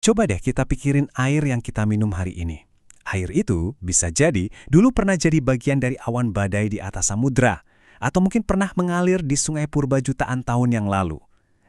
Coba deh kita pikirin air yang kita minum hari ini. Air itu bisa jadi dulu pernah jadi bagian dari awan badai di atas samudra, atau mungkin pernah mengalir di sungai purba jutaan tahun yang lalu.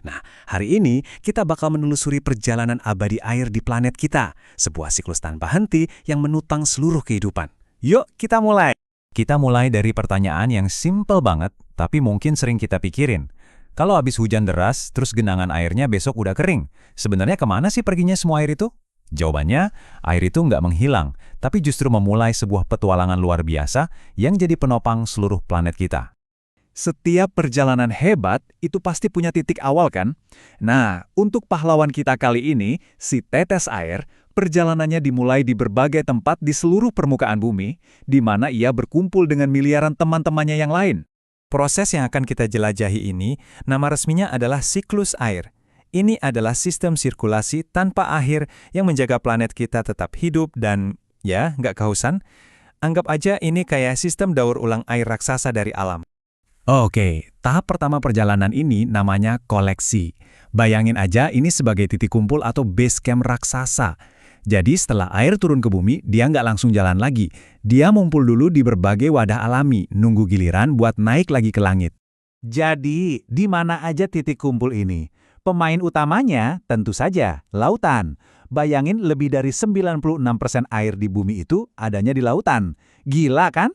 Nah, hari ini kita bakal menelusuri perjalanan abadi air di planet kita, sebuah siklus tanpa henti yang menutang seluruh kehidupan. Yuk, kita mulai! Kita mulai dari pertanyaan yang simpel banget, tapi mungkin sering kita pikirin. Kalau habis hujan deras, terus genangan airnya besok udah kering. Sebenarnya kemana sih perginya semua air itu? Jawabannya, air itu nggak menghilang, tapi justru memulai sebuah petualangan luar biasa yang jadi penopang seluruh planet kita. Setiap perjalanan hebat itu pasti punya titik awal kan? Nah, untuk pahlawan kita kali ini, si tetes air, perjalanannya dimulai di berbagai tempat di seluruh permukaan bumi, di mana ia berkumpul dengan miliaran teman-temannya yang lain. Proses yang akan kita jelajahi ini, nama resminya adalah siklus air. Ini adalah sistem sirkulasi tanpa akhir yang menjaga planet kita tetap hidup dan, ya, nggak kehausan. Anggap aja ini kayak sistem daur ulang air raksasa dari alam. Oke, tahap pertama perjalanan ini namanya koleksi. Bayangin aja ini sebagai titik kumpul atau base camp raksasa. Jadi setelah air turun ke bumi, dia nggak langsung jalan lagi. Dia ngumpul dulu di berbagai wadah alami, nunggu giliran buat naik lagi ke langit. Jadi, di mana aja titik kumpul ini? Pemain utamanya tentu saja lautan. Bayangin lebih dari 96% air di bumi itu adanya di lautan. Gila kan?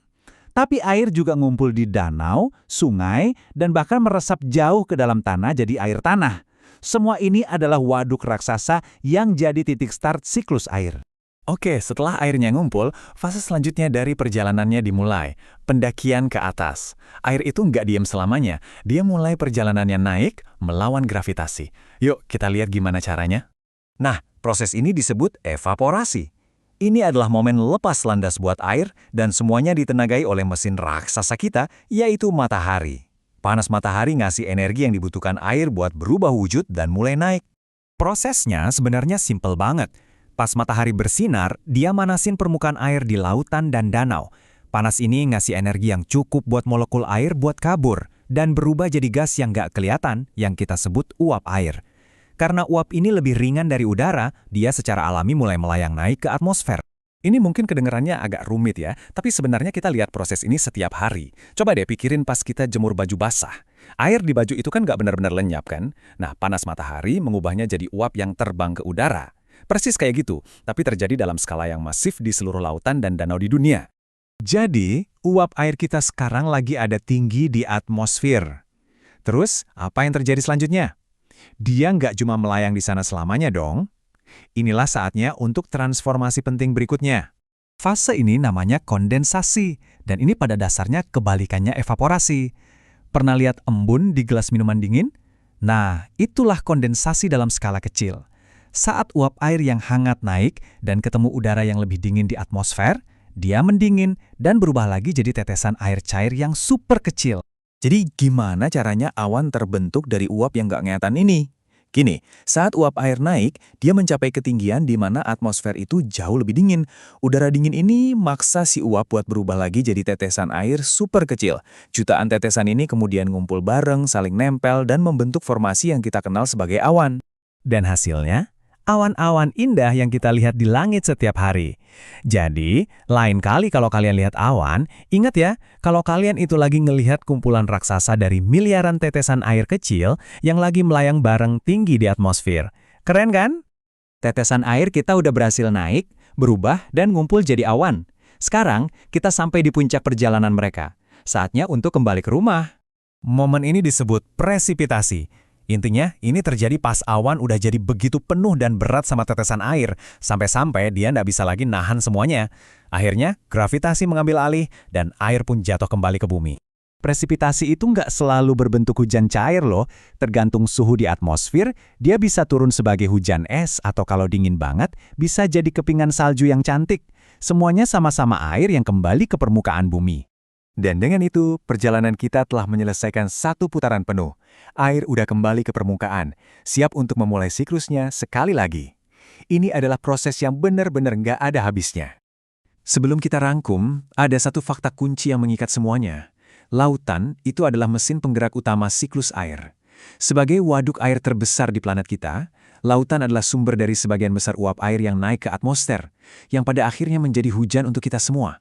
Tapi air juga ngumpul di danau, sungai, dan bahkan meresap jauh ke dalam tanah jadi air tanah. Semua ini adalah waduk raksasa yang jadi titik start siklus air. Oke, setelah airnya ngumpul, fase selanjutnya dari perjalanannya dimulai. Pendakian ke atas. Air itu nggak diam selamanya. Dia mulai perjalanannya naik, melawan gravitasi. Yuk, kita lihat gimana caranya. Nah, proses ini disebut evaporasi. Ini adalah momen lepas landas buat air dan semuanya ditenagai oleh mesin raksasa kita, yaitu matahari. Panas matahari ngasih energi yang dibutuhkan air buat berubah wujud dan mulai naik. Prosesnya sebenarnya simpel banget. Pas matahari bersinar, dia manasin permukaan air di lautan dan danau. Panas ini ngasih energi yang cukup buat molekul air buat kabur dan berubah jadi gas yang nggak kelihatan, yang kita sebut uap air. Karena uap ini lebih ringan dari udara, dia secara alami mulai melayang naik ke atmosfer. Ini mungkin kedengarannya agak rumit ya, tapi sebenarnya kita lihat proses ini setiap hari. Coba deh pikirin pas kita jemur baju basah. Air di baju itu kan nggak benar-benar lenyap kan? Nah, panas matahari mengubahnya jadi uap yang terbang ke udara. Persis kayak gitu, tapi terjadi dalam skala yang masif di seluruh lautan dan danau di dunia. Jadi, uap air kita sekarang lagi ada tinggi di atmosfer. Terus, apa yang terjadi selanjutnya? Dia nggak cuma melayang di sana selamanya dong. Inilah saatnya untuk transformasi penting berikutnya. Fase ini namanya kondensasi, dan ini pada dasarnya kebalikannya evaporasi. Pernah lihat embun di gelas minuman dingin? Nah, itulah kondensasi dalam skala kecil. Saat uap air yang hangat naik dan ketemu udara yang lebih dingin di atmosfer, dia mendingin dan berubah lagi jadi tetesan air cair yang super kecil. Jadi gimana caranya awan terbentuk dari uap yang nggak kelihatan ini? Gini, saat uap air naik, dia mencapai ketinggian di mana atmosfer itu jauh lebih dingin. Udara dingin ini maksa si uap buat berubah lagi jadi tetesan air super kecil. Jutaan tetesan ini kemudian ngumpul bareng, saling nempel, dan membentuk formasi yang kita kenal sebagai awan. Dan hasilnya? Awan-awan indah yang kita lihat di langit setiap hari. Jadi, lain kali kalau kalian lihat awan, ingat ya, kalau kalian itu lagi ngelihat kumpulan raksasa dari miliaran tetesan air kecil yang lagi melayang bareng tinggi di atmosfer. Keren kan? Tetesan air kita udah berhasil naik, berubah, dan ngumpul jadi awan. Sekarang, kita sampai di puncak perjalanan mereka. Saatnya untuk kembali ke rumah. Momen ini disebut presipitasi. Intinya, ini terjadi pas awan udah jadi begitu penuh dan berat sama tetesan air, sampai-sampai dia nggak bisa lagi nahan semuanya. Akhirnya, gravitasi mengambil alih dan air pun jatuh kembali ke bumi. Presipitasi itu nggak selalu berbentuk hujan cair loh. Tergantung suhu di atmosfer, dia bisa turun sebagai hujan es atau kalau dingin banget, bisa jadi kepingan salju yang cantik. Semuanya sama-sama air yang kembali ke permukaan bumi. Dan dengan itu, perjalanan kita telah menyelesaikan satu putaran penuh. Air udah kembali ke permukaan, siap untuk memulai siklusnya sekali lagi. Ini adalah proses yang benar-benar nggak ada habisnya. Sebelum kita rangkum, ada satu fakta kunci yang mengikat semuanya. Lautan itu adalah mesin penggerak utama siklus air. Sebagai waduk air terbesar di planet kita, Lautan adalah sumber dari sebagian besar uap air yang naik ke atmosfer, yang pada akhirnya menjadi hujan untuk kita semua.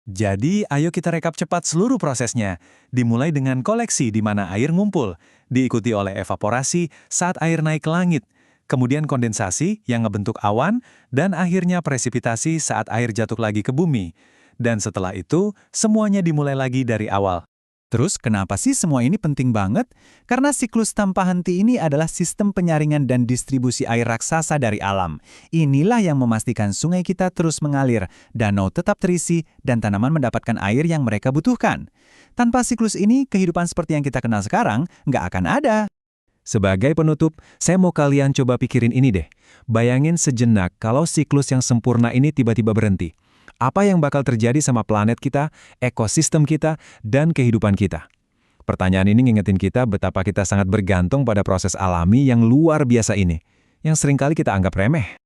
Jadi, ayo kita rekap cepat seluruh prosesnya. Dimulai dengan koleksi di mana air ngumpul, diikuti oleh evaporasi saat air naik ke langit, kemudian kondensasi yang ngebentuk awan, dan akhirnya presipitasi saat air jatuh lagi ke bumi. Dan setelah itu, semuanya dimulai lagi dari awal. Terus kenapa sih semua ini penting banget? Karena siklus tanpa henti ini adalah sistem penyaringan dan distribusi air raksasa dari alam. Inilah yang memastikan sungai kita terus mengalir, danau tetap terisi, dan tanaman mendapatkan air yang mereka butuhkan. Tanpa siklus ini, kehidupan seperti yang kita kenal sekarang nggak akan ada. Sebagai penutup, saya mau kalian coba pikirin ini deh. Bayangin sejenak kalau siklus yang sempurna ini tiba-tiba berhenti. Apa yang bakal terjadi sama planet kita, ekosistem kita, dan kehidupan kita? Pertanyaan ini ngingetin kita betapa kita sangat bergantung pada proses alami yang luar biasa ini, yang seringkali kita anggap remeh.